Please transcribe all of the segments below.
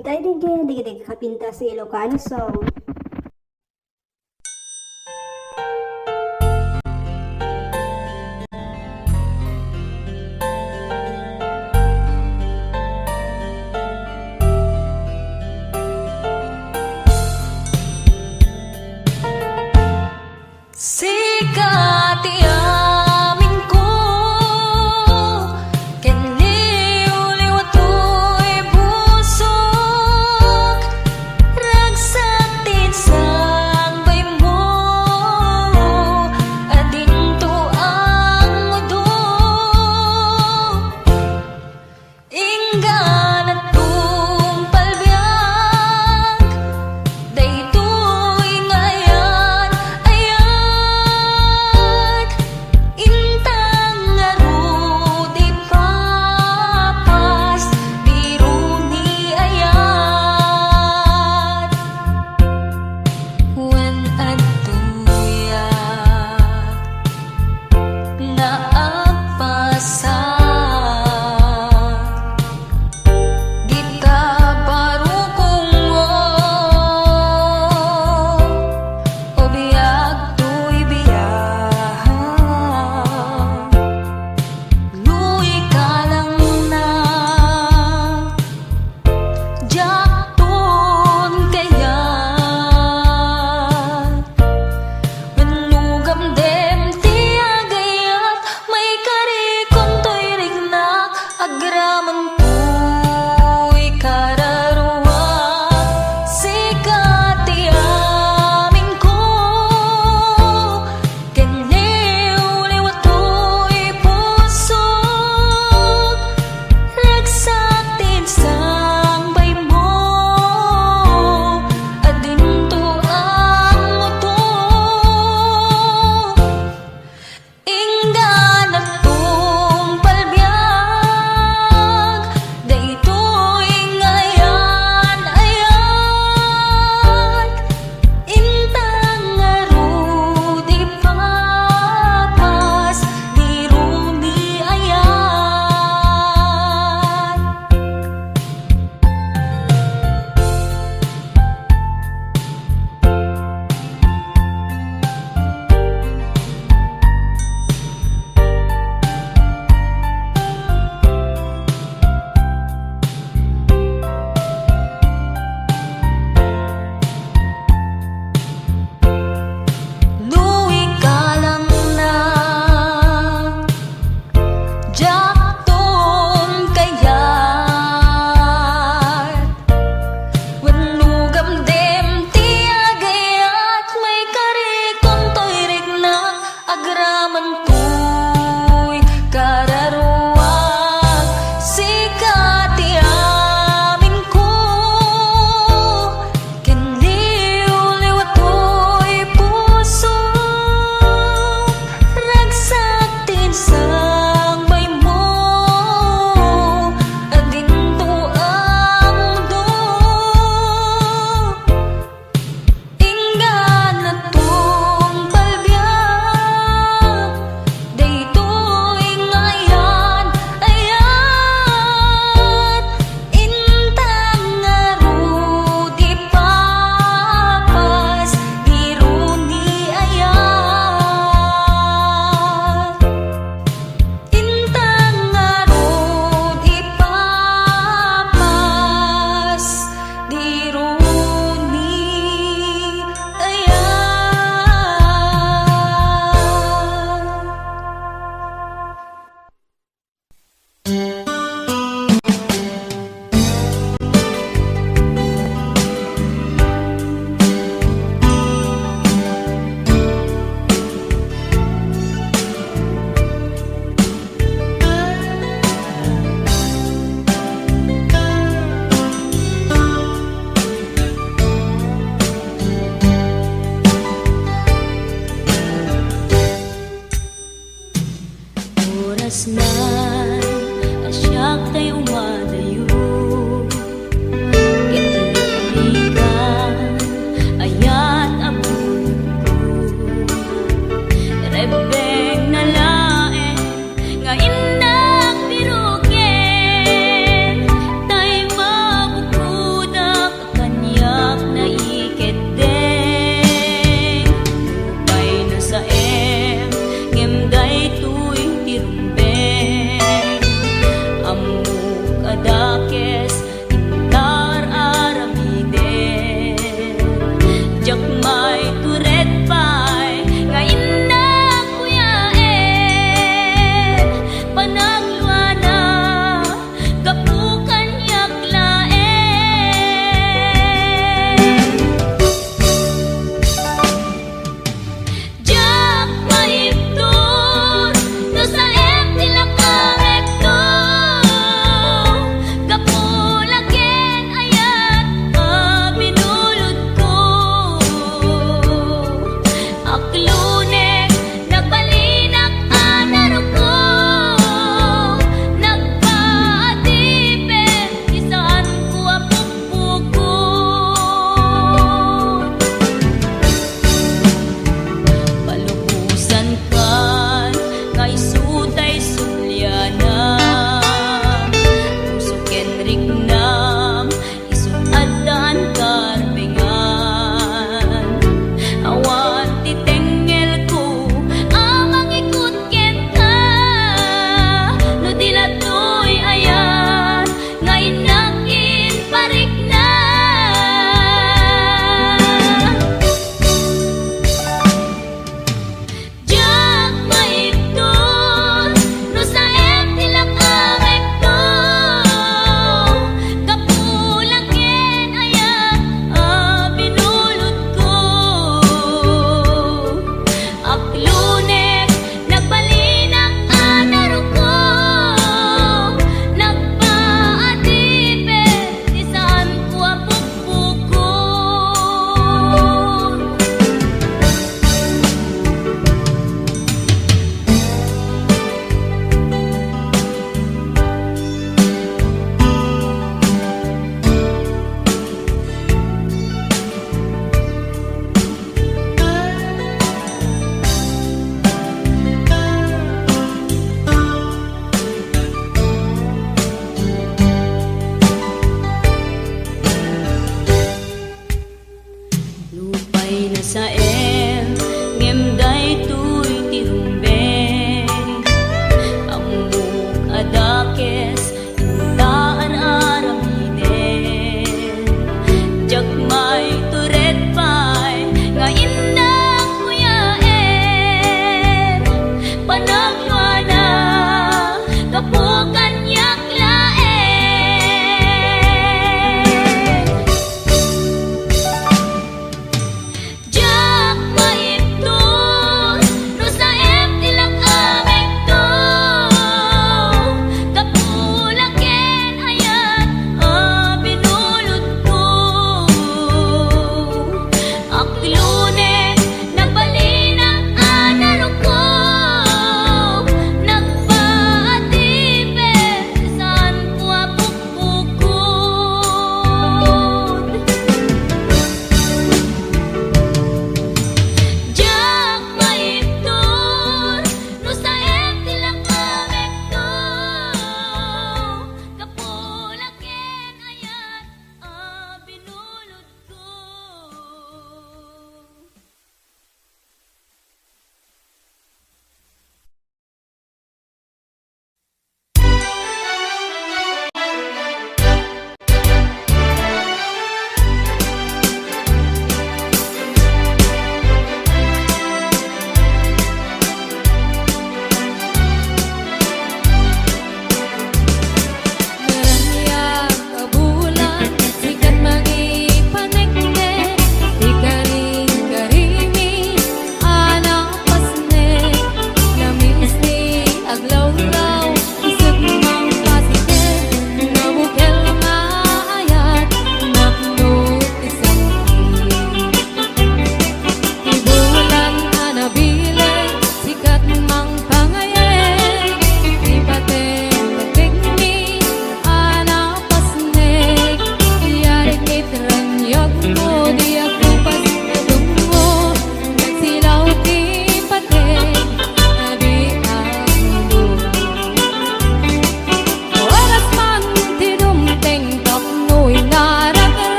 Tayo din kaya di kapinta sa Ilocano song. Sikat iamin ko Kanliw-liw ato'y busok Ragsakti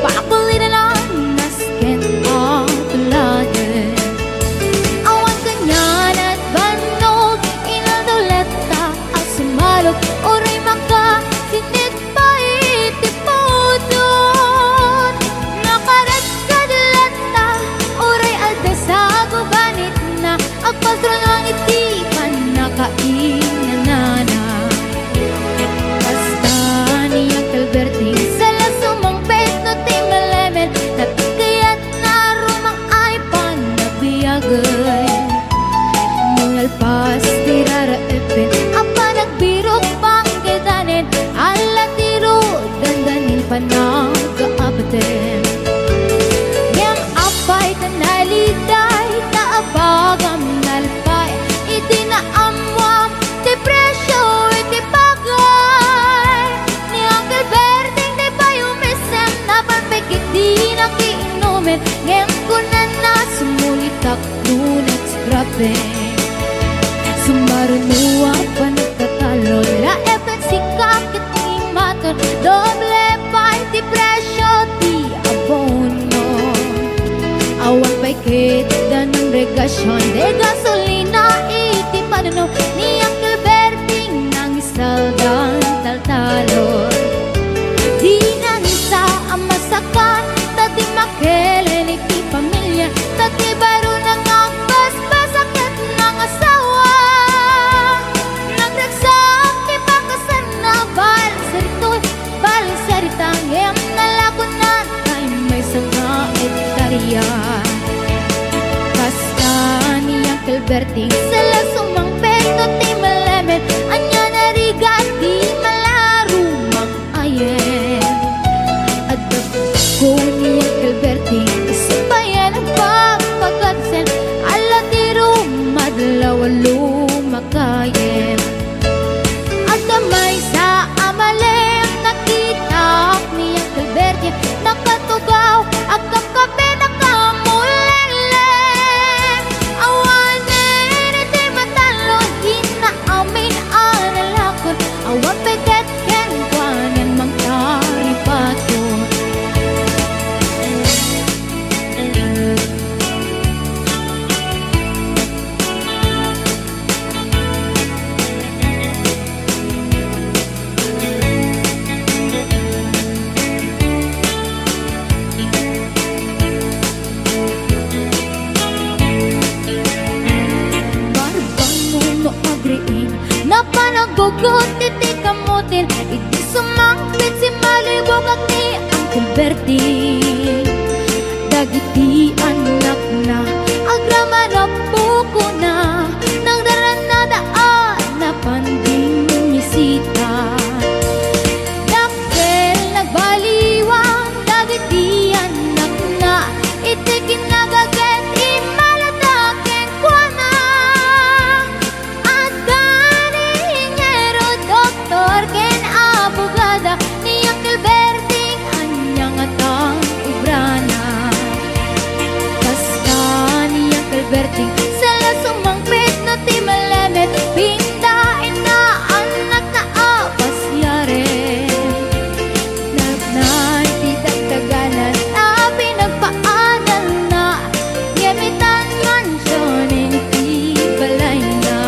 Pakulinan nasken atuladen Awan kanyan at banog Inaduleta at sumalog Oray maka sinit pa itipudon Nakarat kadalata Oray alda sa gubanit na Agpasro ng itipan Nakainanana Basta niyang kalberting Sala sumang pet no ting malemen Napikayat na rumang ay panabiyagay Mungalpas tirara epen Apa nagbirok pang kedanen Ala tiro dandanin panagkaabaten Yang apay kanaliday Taabagam nalpay Itinaamwam Depresyo iti bagay Ni Uncle Berting di pa yumisem Napanpikit di nakiinumin Ngayon ko na sumulitak Nunat grabe Sumarunuwa pa nagtatalo La epen si kakit ni maton Doble pa iti presyo Di abono Awan pa'y kita ng regasyon De gasolina iti padano Ni Uncle Berting nang isaldan taltalon Di nang isa ang masakan Tati makelen iti pamilya Tati baro nang agbas-basakit ng asawa Nagraksak ti pakasan na Balisarita Ngayang nalakunan Ay may sanga etarya Basta ni Uncle Berting Sala sumang peto ti malemen Anya narigat di malarumang ayen At ko ni Uncle Berting Isipayan ang pagpagkatsen Ala tiro madlaw lumakayen At damay sa amalem Nakita ni Uncle Berting Nakatugaw Agam kape nakamulele Awanin iti matalon Inaamin analakon Awan peget ken kwanen Mangtaripaton Barbang muno agriin Na panagugot iti kamutin Iti sumangpit si malibog at ni Uncle Berting Dagiti anak na Agrama na puko na Nang daran na daan Na panding misita Dakkel nagbaliwang Dagiti anak na Iti kinagaget Imaladaken kwa na At gani ingero Doktor ken abogada Ni Uncle Berting Anyang atang ibrana Basta ni Uncle Berting Sala sumangpit na ti malemet Pindain na anak na apas yare Nagnan ti dagdaganan Na pinagpaanan na Gamitan mansyonin ti balay na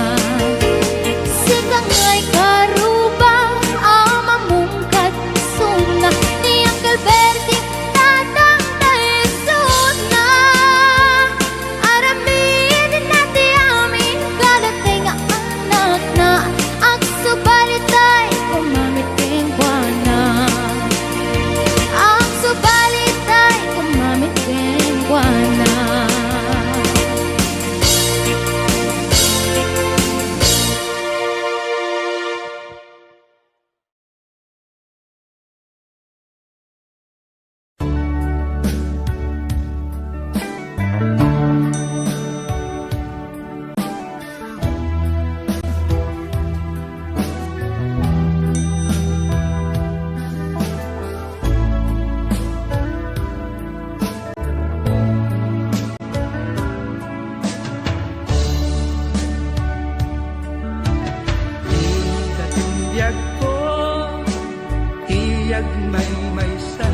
Sikang ay karubang Amamungkat suna Ni Uncle Berting Tatang tayo suna Aramin nati amin Kadating anak na Ang subalitay Kumamiting buwana Ang subalitay Kumamiting buwana Ikatindiyag ko, iyag may sa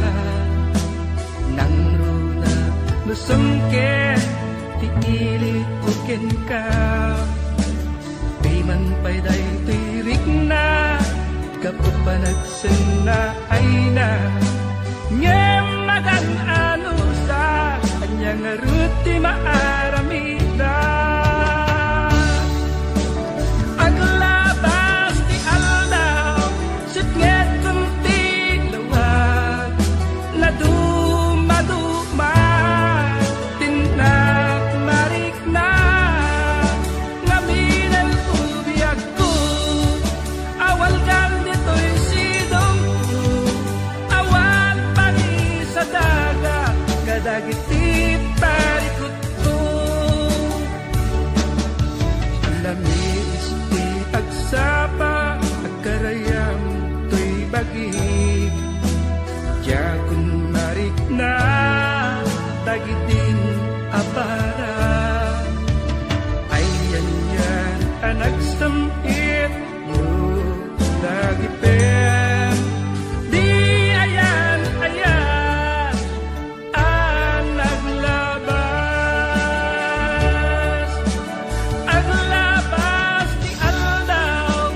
lusungken ti ilit uken ka di man pay day tirik na kapag panagsen na ay na ngem magan ano sa kanyang ruti maaramida aglabas ti aldaw sitnget kunti lawag na dumaduma tinak marik na ngaminan ubiyag ko awal kang dito'y sidong ko awal pagi sa daga kadagiti parikot ko lamis ti agsapa agkarayam to'y bagit yakun marik na dagitin apara ayan yan anak samit mo dagipen di ayan ayan aglabas di aldaw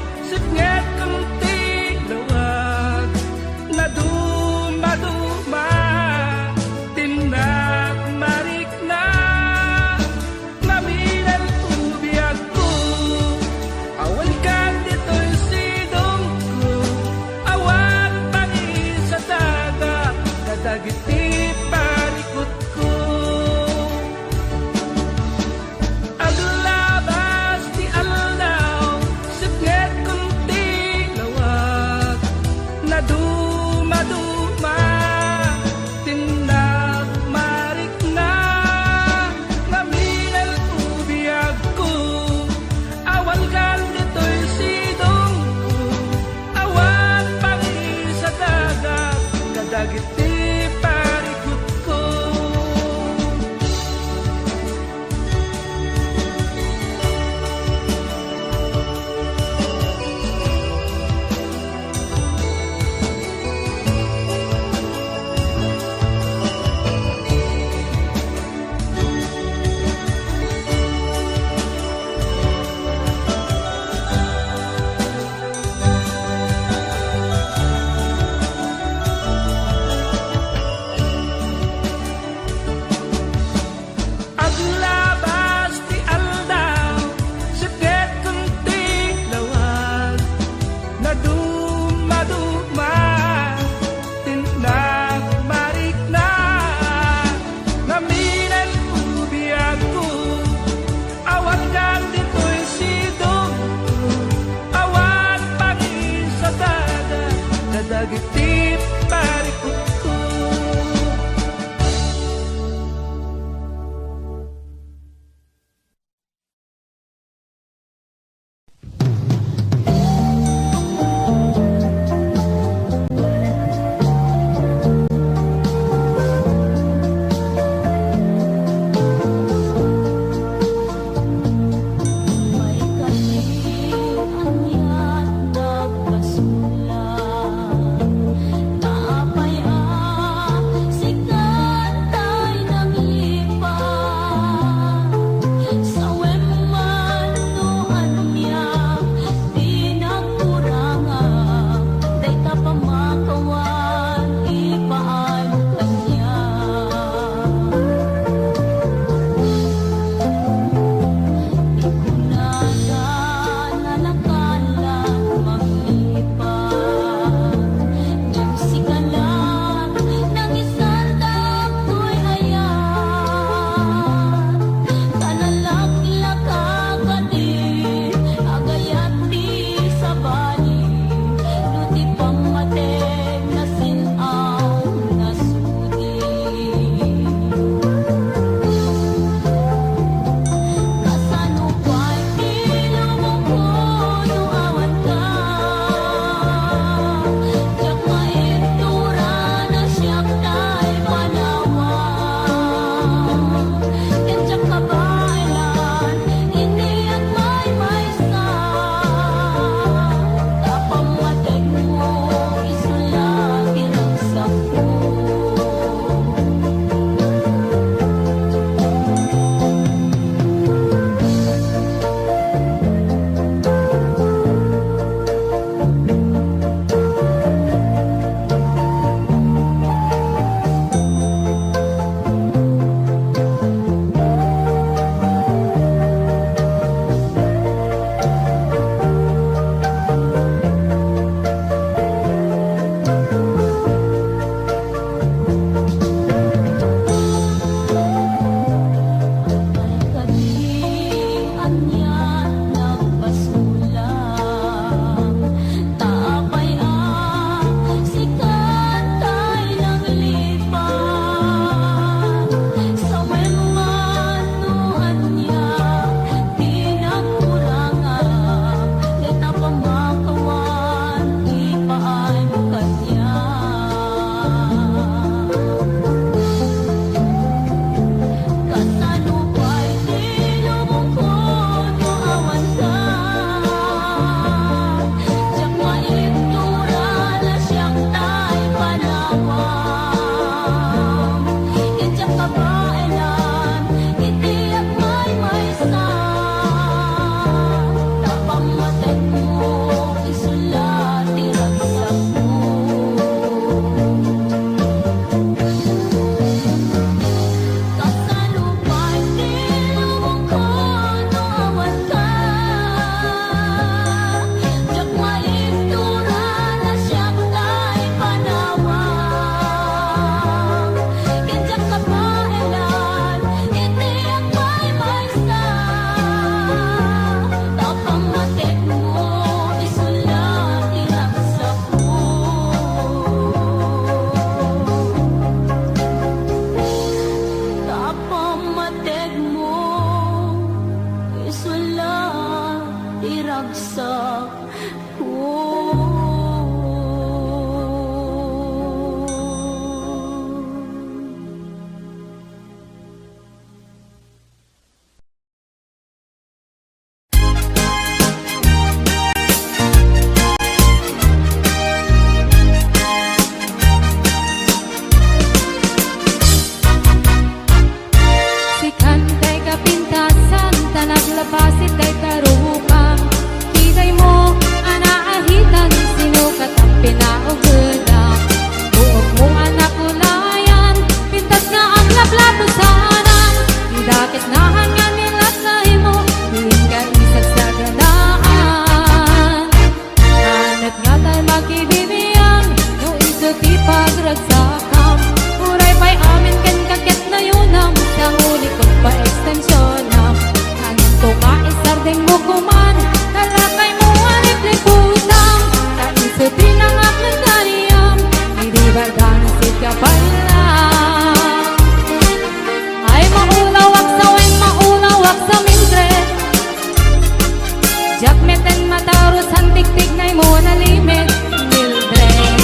mo nalimit, Mildred.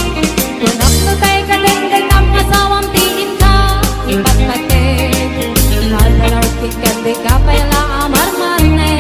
Kung naknutay ka din ng asawang tiin ka, ipatpatid. Mahal na Lord, kikandi ka pala amarmane.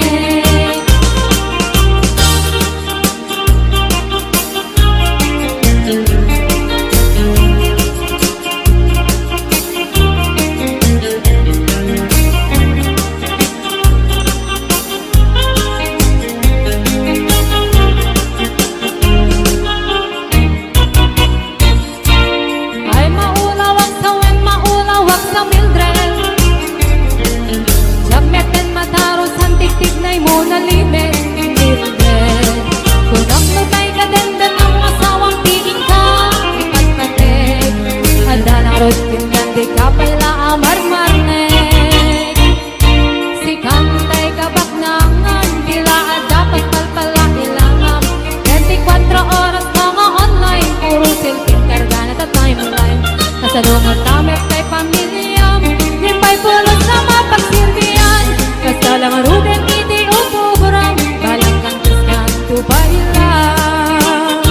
Salungan kami kay pamilya, di pa'y pulos na mapagsilbihan. Kasalang ruden iti upuburang, balang kantos kanto bailan.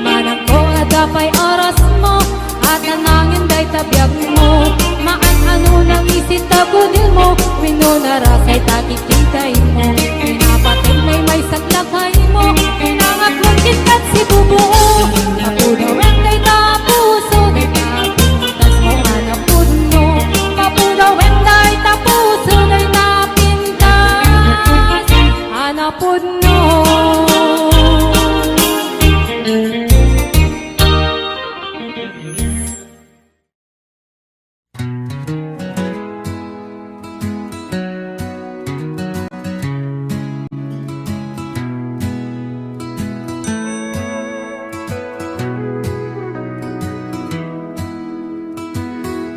Manang ko adapay oras mo, at nanangin day tabiyag mo. Maan-ano nang isita budil mo, winunarasay takikintay mo. Pinapatid may saglakay mo, pinangatlong kitkat si bubuo. Ako daw ang day tapuso, day tapintas mo anapod mo. Ako daw ang day tapuso, day napintas anapod mo.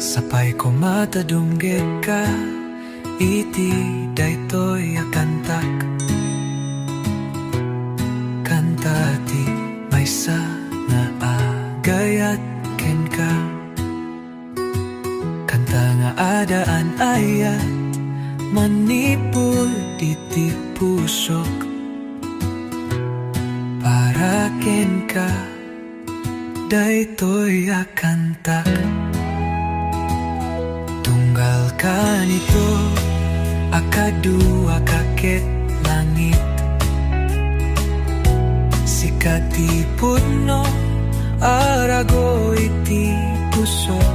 Sapay ko matadunggit ka, iti daytoy akantak. Kanta ti maysa nga agayat ken ka. Kanta nga adaan ayat, manipul iti pusok. Para ken ka, daytoy akantak. Tunggal ka nito, akadua kakit langit. Sikati puno, arago iti pusok.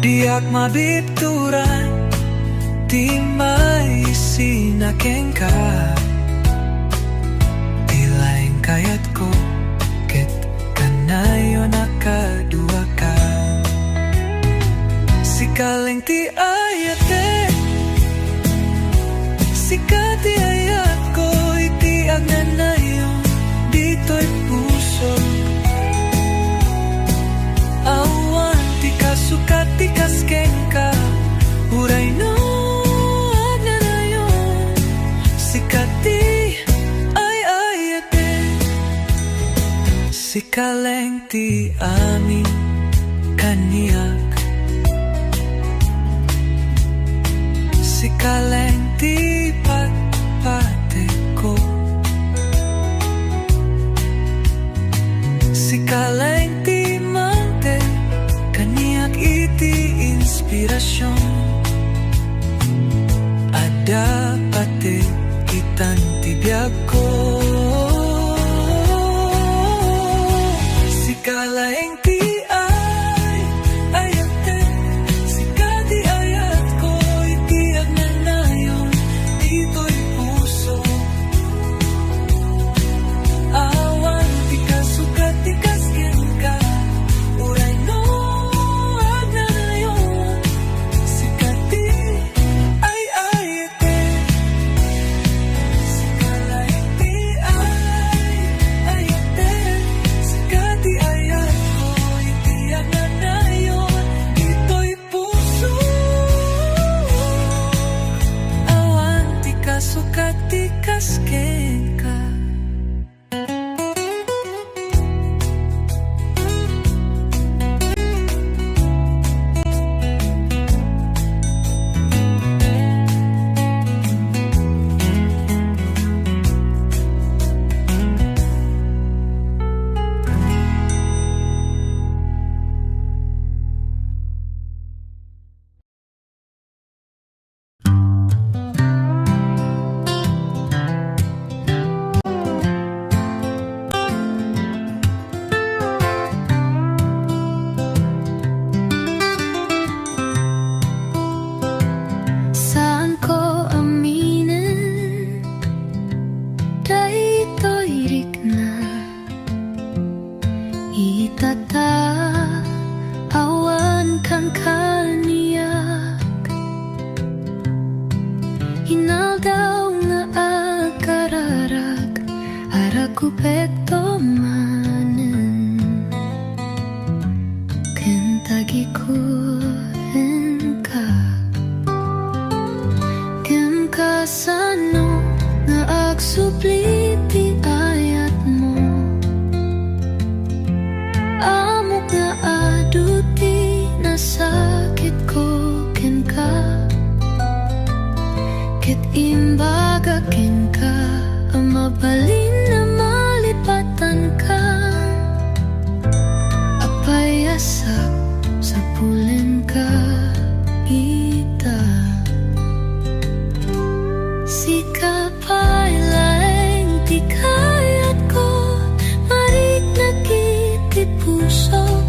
Diak mabipturan, di may sinakeng ka. Tilaing kayat ko, ket kanayo nakadua ka. Sikaling ti ayate, sikati ayat ko, iti agnanayon, dito'y puso. Awan ti kasukat ti kasken ka, uray no agnanayon. Sikati ay ayate, sikaleng ti amin kaniyak. Sikaleng ti patpate ko, sikaleng ti mante, kaniyak iti inspirasyon. Ada pati itan ti biyag ko, sikaleng ti ay ayate, sikaleng ti kupekto manen kentagi ku engka kem kasano nga agsupliti ayatmu amok nga aduti na sakit ko kenka ket imbaga kenka mabalin na malipatan ka apayasak sa pulen ka ita sikapailaeng di kayat ko marik nakitid pusok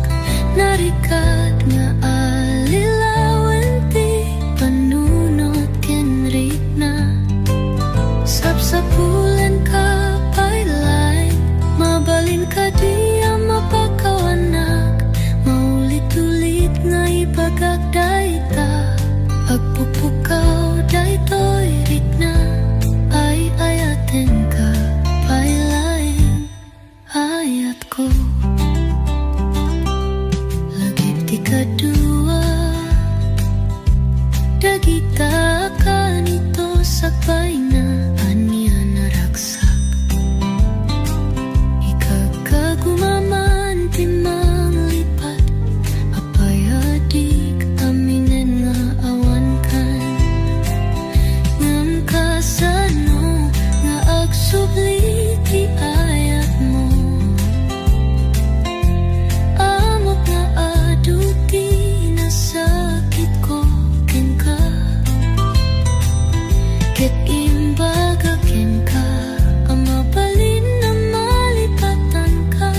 narikat nga alilawan ti panunot kenrik na sapsapulan ka pailaeng mabalin ka di mapakawanak maulit-ulit nga ipagagdaita agpupukaw daytoy rik na ay ayaten ka pailaeng ayat ko lagip ti kadua dagita ka nito sakbay na anya naraksak ikagkagumaman ti manglipat apayadik aminen nga awan kan ngam kasano nga agsubli ti ayat mo amok nga aduti na sakit ko kenka ket imbaga kenka amabalin na malipatan ka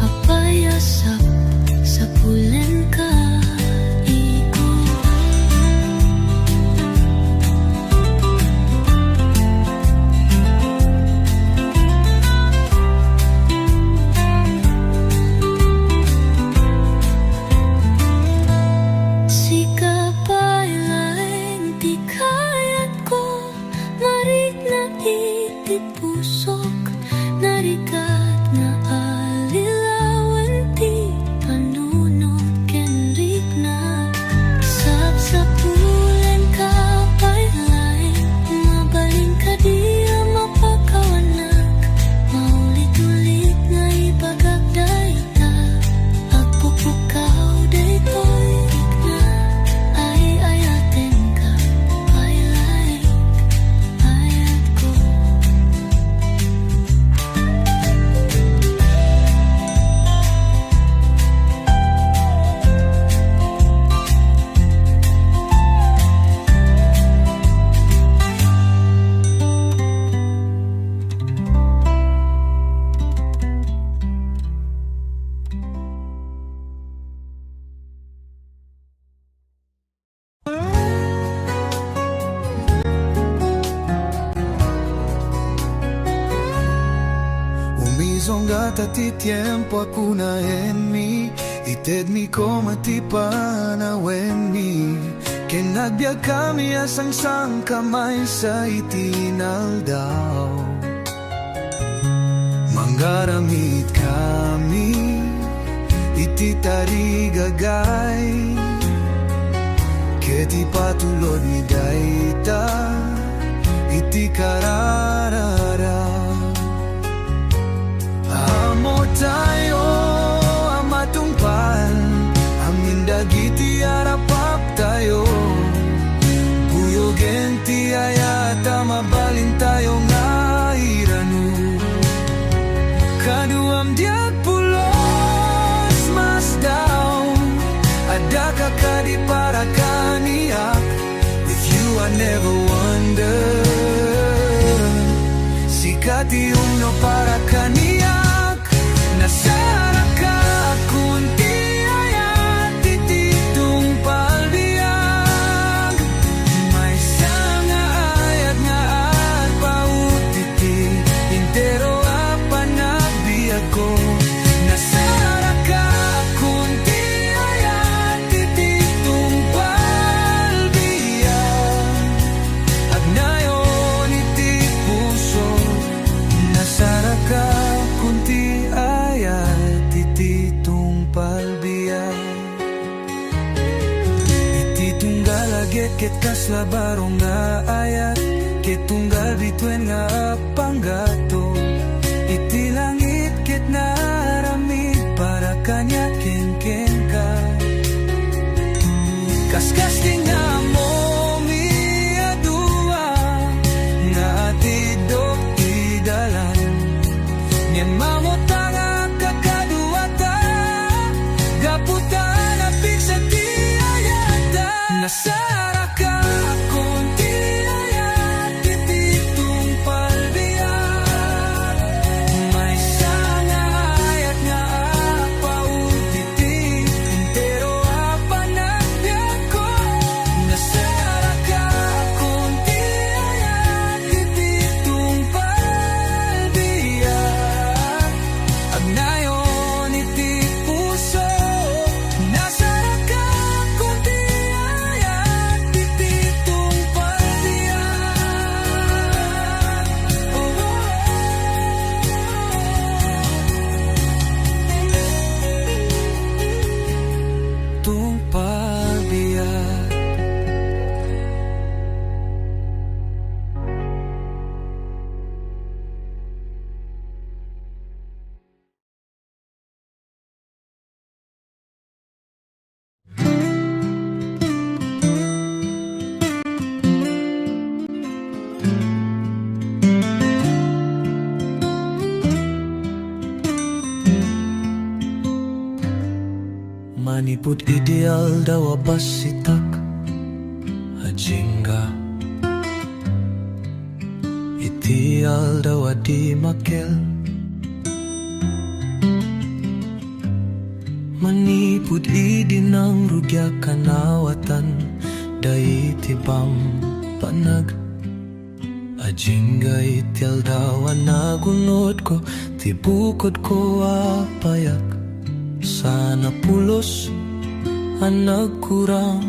apayasak sa pulen ka iko sikapailaeng di kayat ko marik na itid pusok narikat nga alilawan ti panunot kenrik na sapsapulan ka pailaeng mabalin ka di mapakawanak maulit-ulit nga ipagagdaita agpupukaw daytoy rik na ay ayaten ka pailaeng ayat ko Umizongata ti tiempo akuna en mi ited mi como ti panaweni que nagbiag kami asang-sang kamay sa itinaldaw manggaramit kami iti tarigagay keti patulod mi dayta iti kararara amo tayo amatungpal amin dagiti arapap tayo buyogen ti ayata mabalin tayo nga iranu kaduam diag pulos mas down ada kakadi para kaniak with you I never wonder sikati uno para kaniak nasara ka kunti ayat tititong palbiag may sanga ayat nga at pautiti intero apanagbiag ko nasara ka kunti ayat tititong palbiag agnayon iti puso sa barong nga ayat kitunggal bituen nga panggato iti langit kit naramid para kanya ken ka kaskas di nga mo miadua nga atidok idalan nyen mamutang ang kakaduata gaputan apik sa tiayata nasara ka akong tiayat tititong palbiyak may sana ayat nga pautitik pero apanagbiak ko nasara ka akong tiayat tititong palbiyak agnayon iti puso nasara ka akong tiayat tititong palbiyak tung palbiyak manipud ideal daw abasitak ajingga ideal daw adi makel manipud idinang rugya kanawatan dai tibang panag ajingga itial daw nagunod ko tibukod ko apayak sana pulos ang nagkurang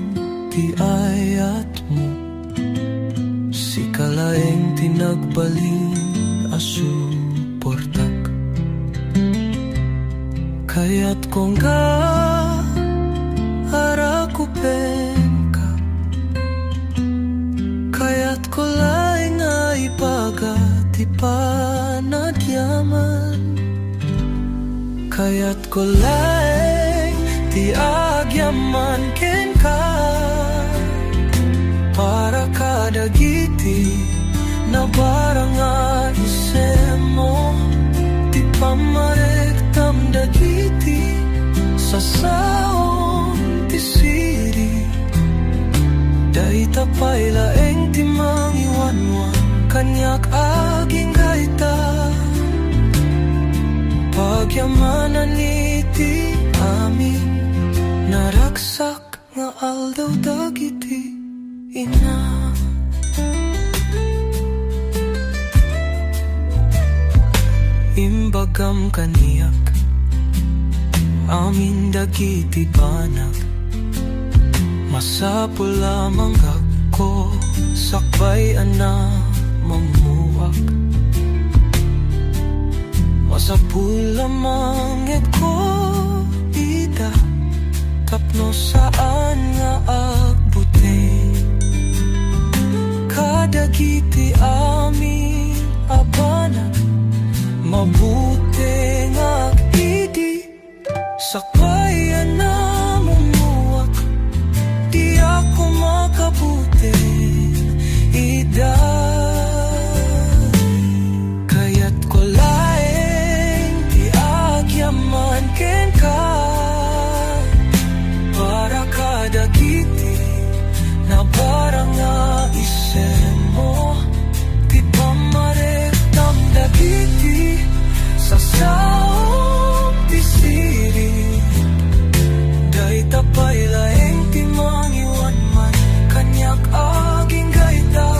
ti ayat mo si kalaeng tinagbaling asuportak kaya't kong ka arakupen ka kaya't ko laing nga ipaga ti panadyaman kaya't ko laing ti agyaman ken ka para kadagiti na barang nga isem mo ti pamarektam dagiti sa saon ti siri day tapay laeng ti mangiwanwan kanyak aging gaita pagyamanan iti amin naraksak nga aldaw dagiti ina imbagam kaniyak amin dagiti banag masapul lamang ako sakbay ana mamuwak masapul lamang ko ida tapno saan nga agbuti kadagiti amin abana mabuti nga idi sakbayan na mumuwak di ako makabuti ida kaya't ko laeng di agyaman ken ka para kadagiti na barang nga isem mo di pamarektam dagiti sa saom ti siri day tapay laeng ti mangiwanman kanyak aging gaita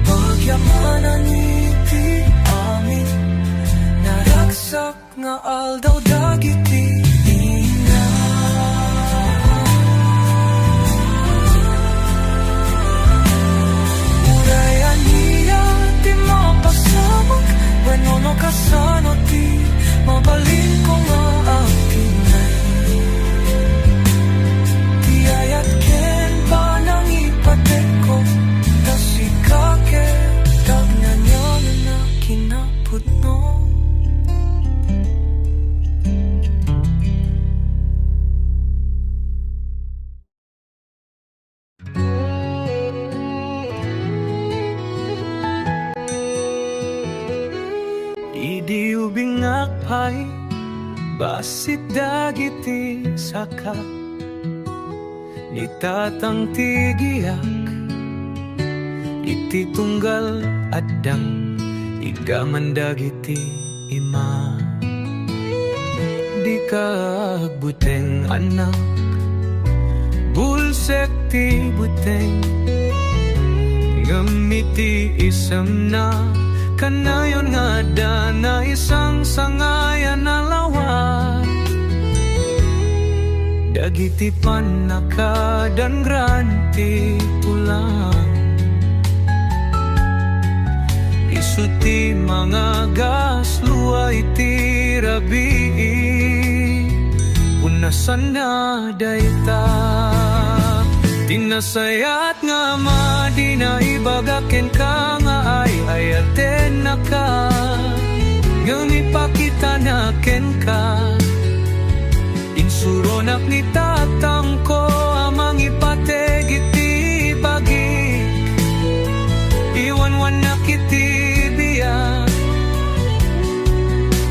pagyamanan iti amin naragsak nga aldaw dagiti ina urayan niya ti mapasamak wenno no kasano ti mabalin ko nga aking ti ayat ken ba bahay basit dagiti saka nitatang tigiyak iti tunggal addang igaman dagiti ima di kagbuteng anak bulsek ti buteng ngamiti isam na kanayon nga da na isang sangayan na lawat dagiti panakadan granti pulang isuti mga gas luay ti rabi unasan na dayta tinasayat nga madi na ibagaken ka nga ay ayaten na ka ngam ipakita na ken ka insuronak ni tatang ko amang ipateg iti bagi iwanwan na kiti biya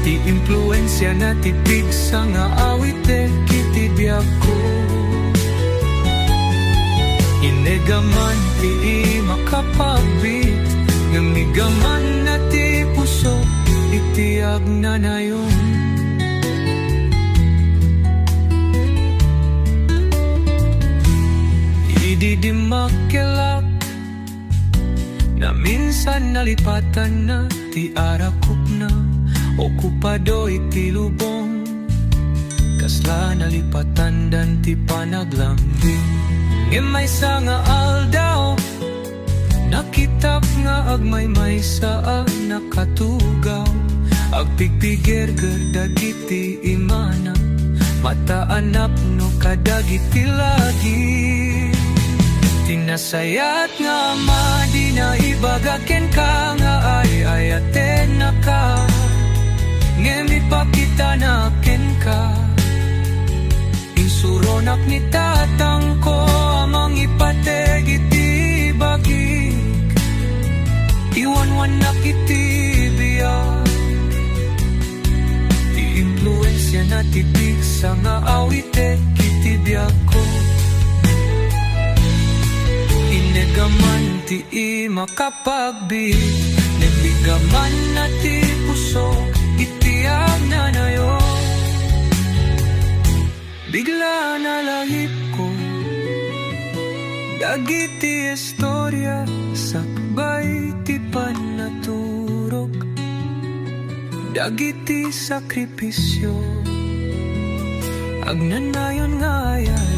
ti impluensya na tipig sa nga awite kiti biyak ko inegaman ti makapagbit ngamigaman na ti puso itiag na nayon ididimakilak na minsan nalipatan na ti arakop na okupado iti lubong kasla nalipatan dan ti panaglambing ngimay sa nga aldaw nakitap nga agmay sa nakatugaw agpigpigirger dagiti imana mataanap no kadagiti lagi tinasayat nga madi na ibagaken ka nga ay ayaten na ka ngem ipakita na ken ka insuronak ni tatang ko amang ipateg iti bagik iwanwan na kiti biyak ti impluensya na tipig sa nga awite kiti biyak ko inegaman ti makapagbit nebigaman na ti puso itiag na nayo bigla na lahip ko dagiti istorya sakbay ti panaturok dagiti sakripisyo agnanayon nga ayat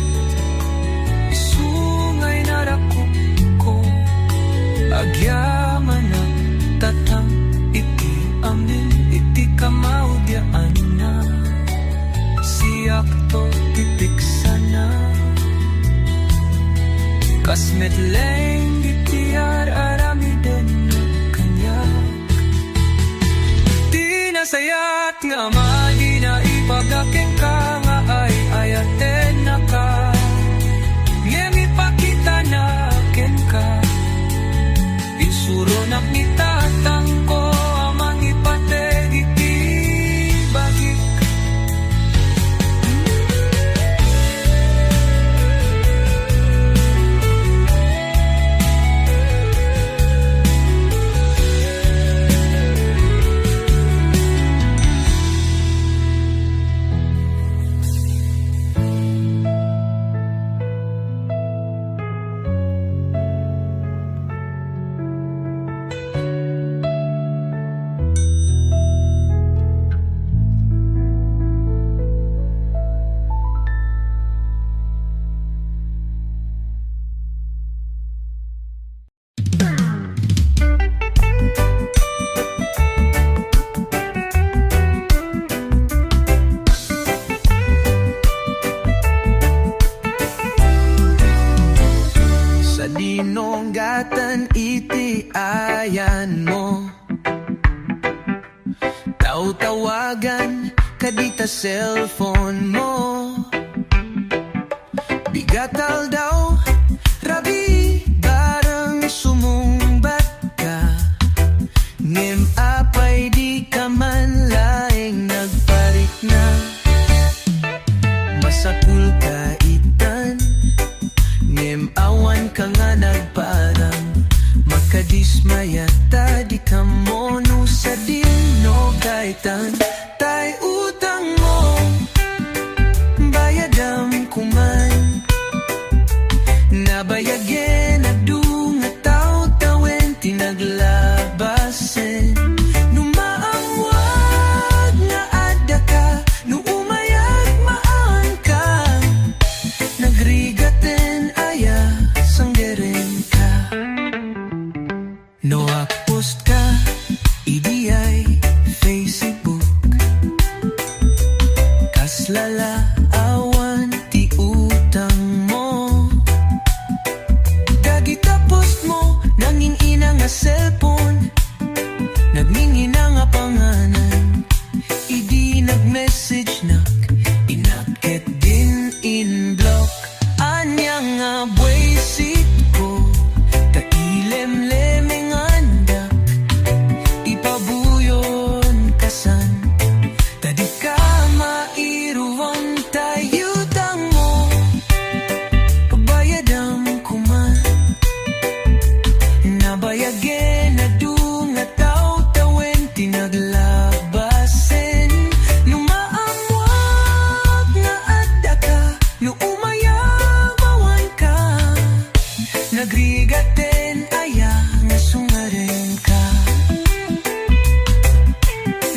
isungay narakop ko agyaman ang tatang iti amin iti kamaudyaan na siyak to tipiksa na kasmet leng itiar aramiden kanya tinasayat nga madi na ipagaken ka nga ay ayaten na ka ngem ipakita na ken ka insuronak ni tatang ko amang ipateg iti bagik dinonggatan iti ayan mo tawagan kadita cellphone mo bigatal daw rabi barang sumumbat ka ngem apay di ka man laeng nag ayata di ka mo no sa dino kaitan tay utang mo bayadam kuman nabayagin na dunga tao tawen tinaglabasin numaamwag nga ada ka no umayag maan ka nagrigaten aya sanggerin ka no post ka IDI Facebook kaslala awan ti utang mo dagi tapos mo nanging ina nga cellphone nagmingina nga panganan idi nag-message nak inaket din in block anya nga buwisit ko kailem-lemeng andak ipabuyon kasan tadi ka mairuwang tayutang mo pabayadam kuman nabayagin na dunga tao tawen tinaglabasin numaamwag nga adda ka no umayabawan ka nagrigaten aya nga sungaren ka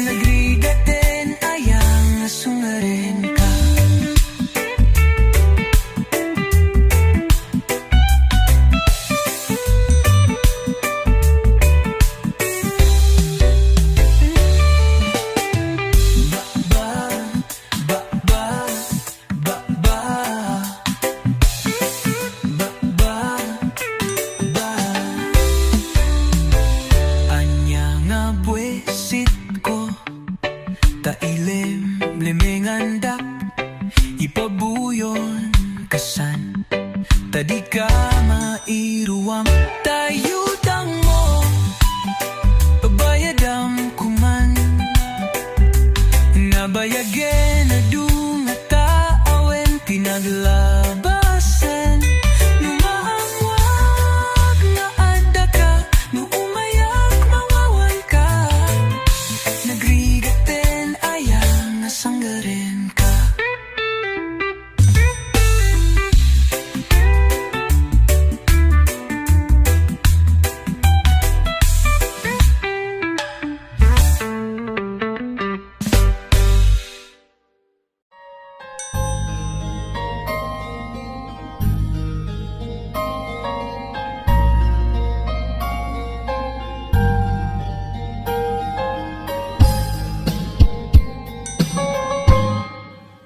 nagrigaten aya nga sungaren ka anya nga buwisit ko tailem lemengandak ipabuyon kasan tadi ka mairuwang tayutang mo pabayadam kuman nabayagin na dunga taawen pinaglabasan numaamwag nga adda ka no umayag mawawan ka nagrigaten aya nga sanggarin ka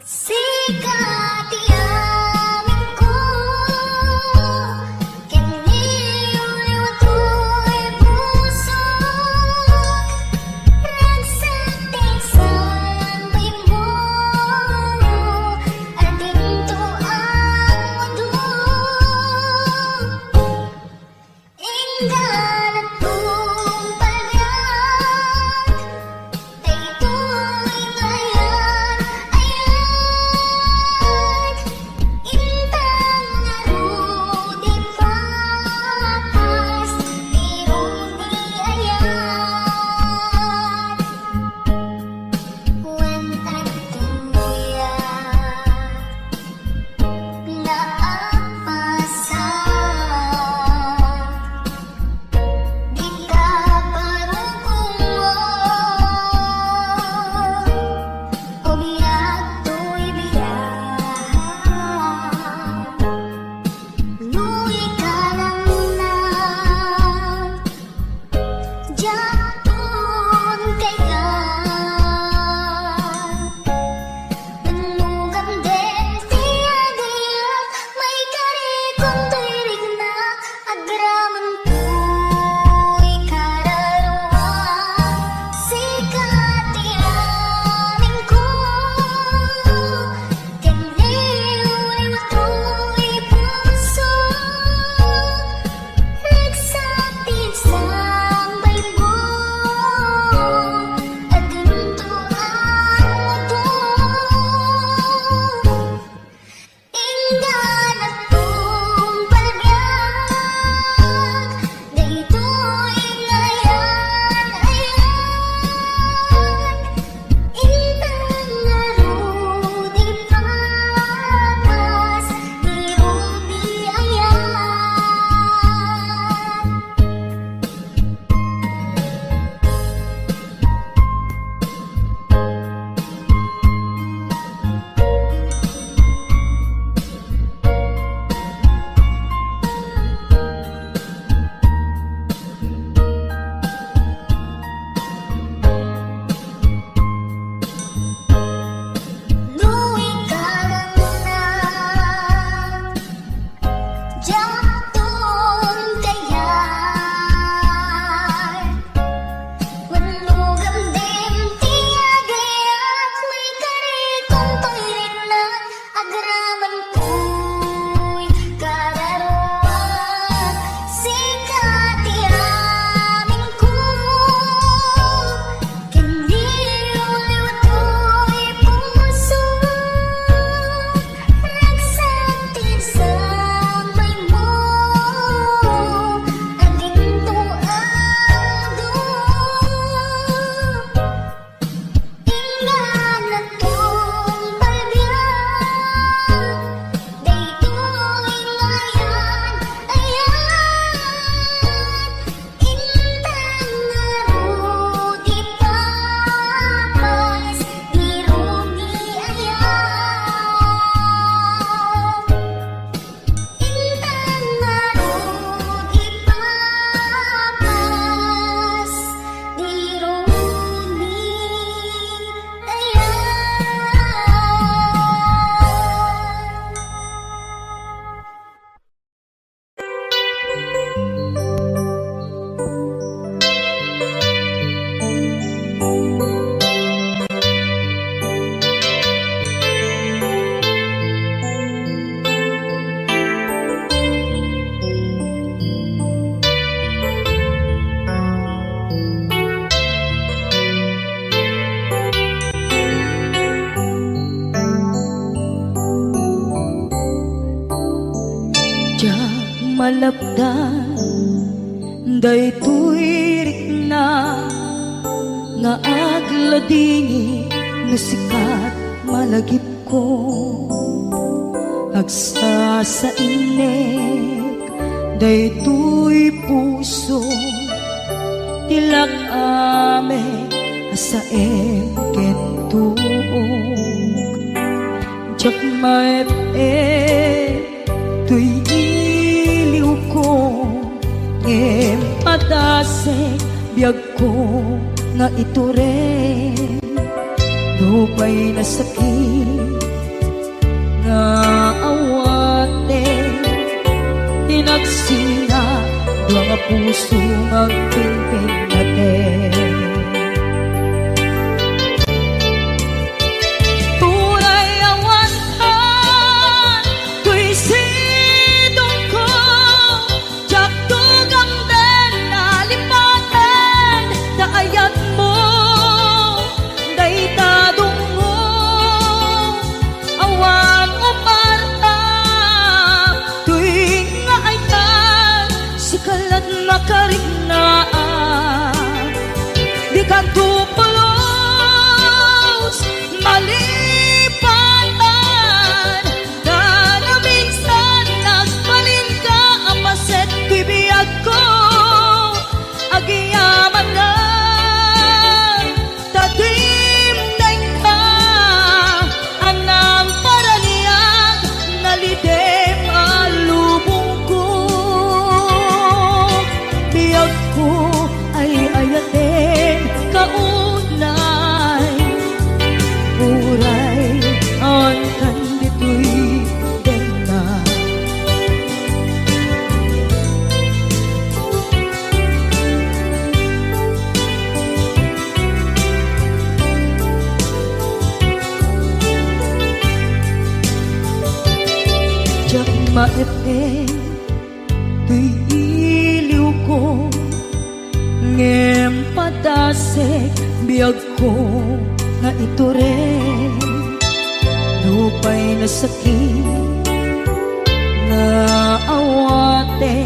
Sikat iamin ko Kiniliw-liw ito'y puso Nagsatisang may mo At ito ang mundo Inggan at tumpalan Ito'y ngayon Intang narudi papas Irong di ayan Wan at tuya Naapasa Di ka parungkong mo Ubiyag to'y biyahan Luwi ka lang na Japon kay ka Nanugam din tiyagayat May karikong to'y rignak Agraman to'y kararuan Sikat iamin ko Kiniliw-liw ito'y puso Nagsatisang may mo malabdan daytoy rikna nga agladingi no sikat malagip ko agsa sa inek daytoy puso tilak ame asaem kentuog jak maep tuy iliw ko ngem padase biyag ko nga ito rin lupay na sakit nga awate tinagsina doa nga puso magpingping natin turay awantan tuy sidong ko jak tugang den nalipaten kaayat mo daytadong mo awan umarta tuwing nga ay tan sikalat makarignaang di ka tupulos malipatan na na minsan nagbalin ka ang paset bibiyag ko agiyaman na tatimdeng ka anang paraniyak nalidem alubong ko biyag ko ay ayatin kaunay uray ang kandito'y dena jak maepe tuy iliw ko ngem padasek biyag ko nga ito rin lupay na sakit nga awate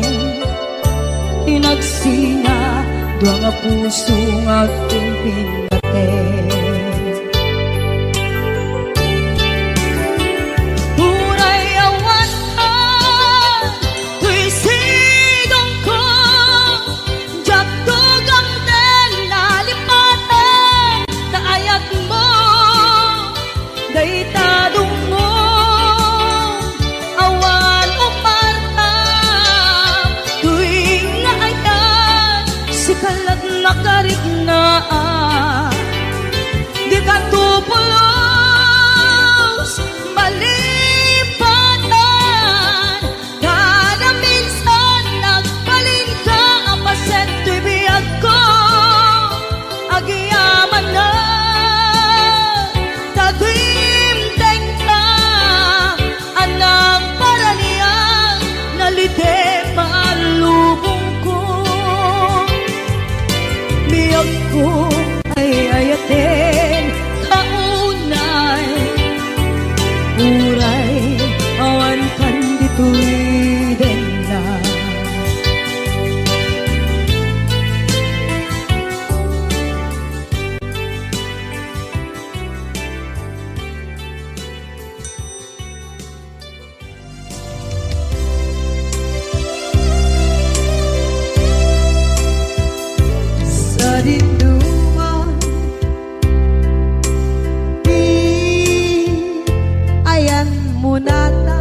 tinagsina doa nga puso nga pingpingate turay awantan tuy sidong ko jak tugang den nalipaten kaayat mo daytadong mo awan umarta tuwing nga ayan sikalat nakarignaang di ka tupulos malipatan kada minsan nagbalin ka ang paset tuy biyag ko agiyaman na tagimteng ka anang paraniyan nalidem alubong ko biyag ko ay ayatin kaunay uray awan kandito'y dena sa dinduman ayan mo nata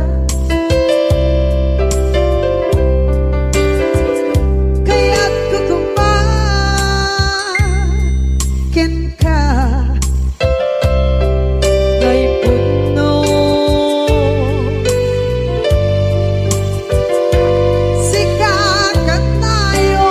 kaya't kukumakin ka kay puno sikakat tayo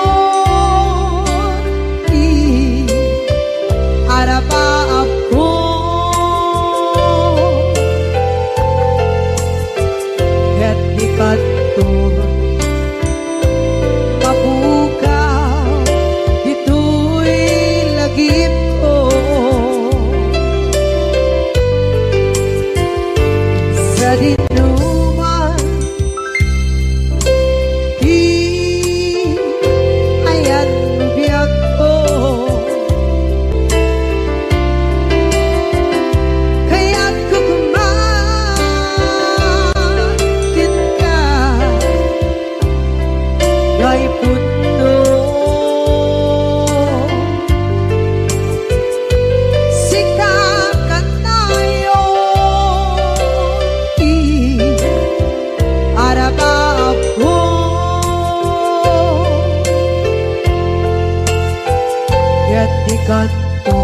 ket di kanto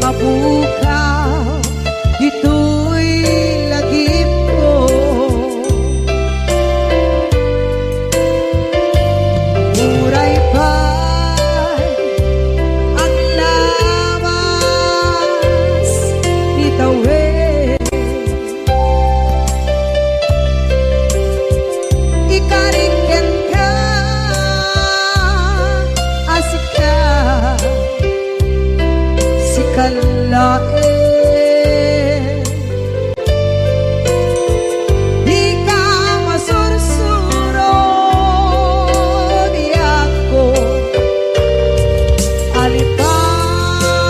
mabukaw dito'y lagip ko. Muray pa'y ang lawas ni tawid, ikariken ka asika si kalae. Di ka masursuro di ako alipate.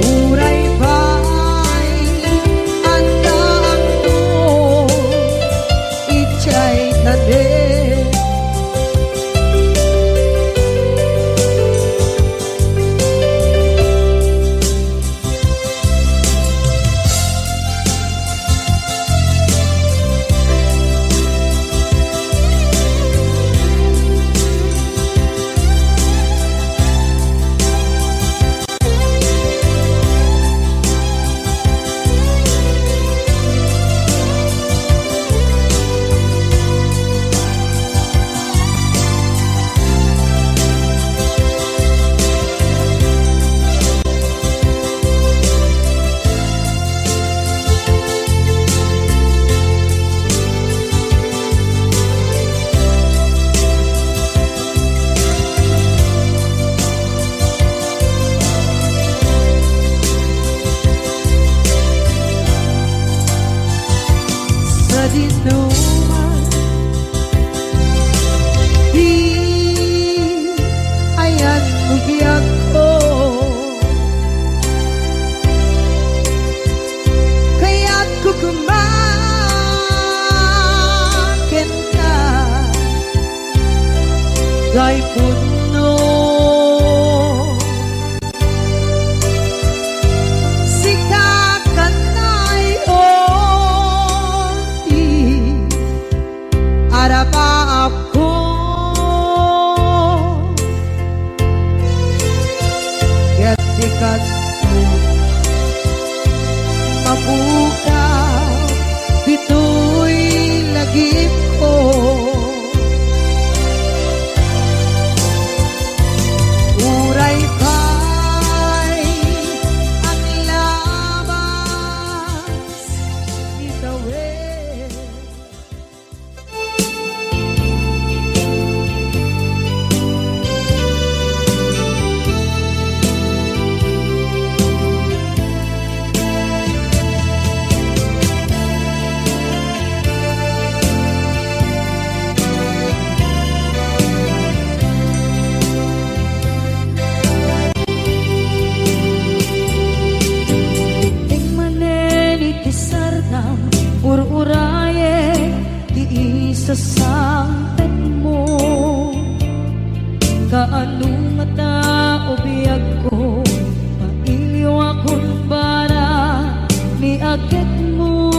Uray ba'y andaan mo ichay tade. Dinuman di ayan bugyan ko, kaya't kukumakin na gay puno. Arapa ako ket di kanto mabukaw dito'y lagip ko. Uray pa'y ang labas ni tawid. Ururaye di isa sampet mo, kaanong mata o biyag ko, mailiw akong para ni agit mo.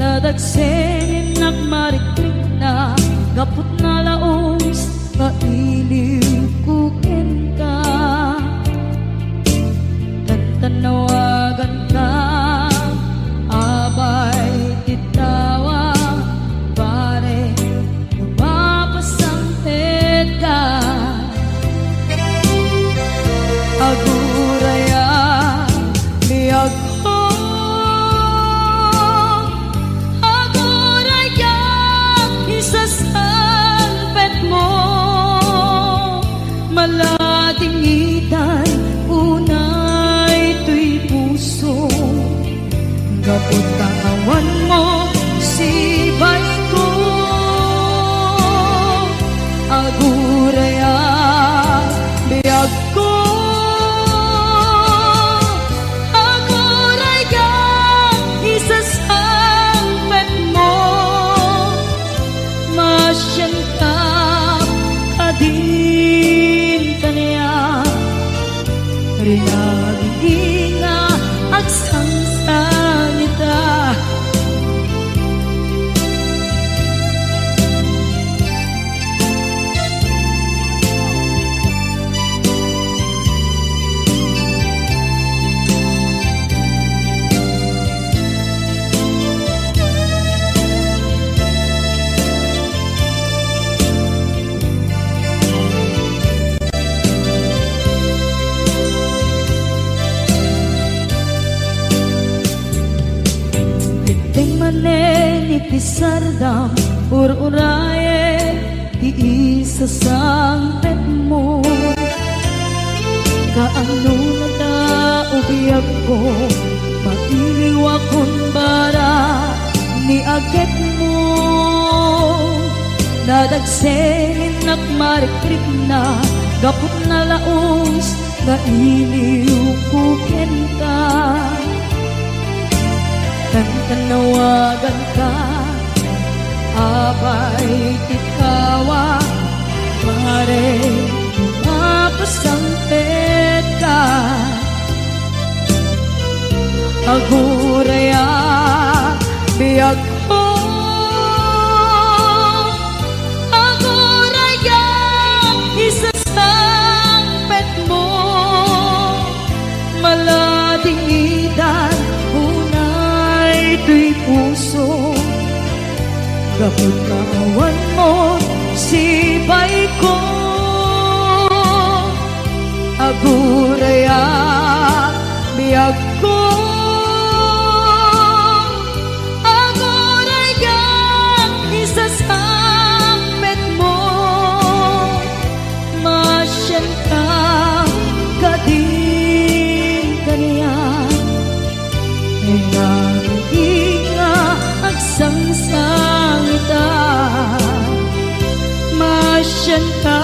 Nadagsenin nagmarikrik na gapot na laos, mailiw kukin ka, tantanawagan ka. Abay titawa pare mapasangpet ka. Aguraya liyag ko, aguraya isasangpet mo. Malatingitan unay tuy puso, kapot kawan mo si bay ko. Aguraya biyag ko, aguraya isasangpet mo. Masyanta kadin kaniya rinaging nga agsang sanita. manen iti sardam ururaye ti isa sangpet mo. Kaano na ta ubiyag ko mailiwa kon bara ni aget mo. Nadagsenin nakmarikrik na gapot na laos na iliw kuken ka. Tanawagan ka abay tikawa pare mapasampet ka. Aguraya biyag ko, aguraya isasampet mo. Maladidan unay tuy puso kapag naawan mo sibay ko. Aguraya biyag ko, aguraya isasampet mo. Masyan ka kadin kaniyan ay nanginga agsangsangita. Masyan ka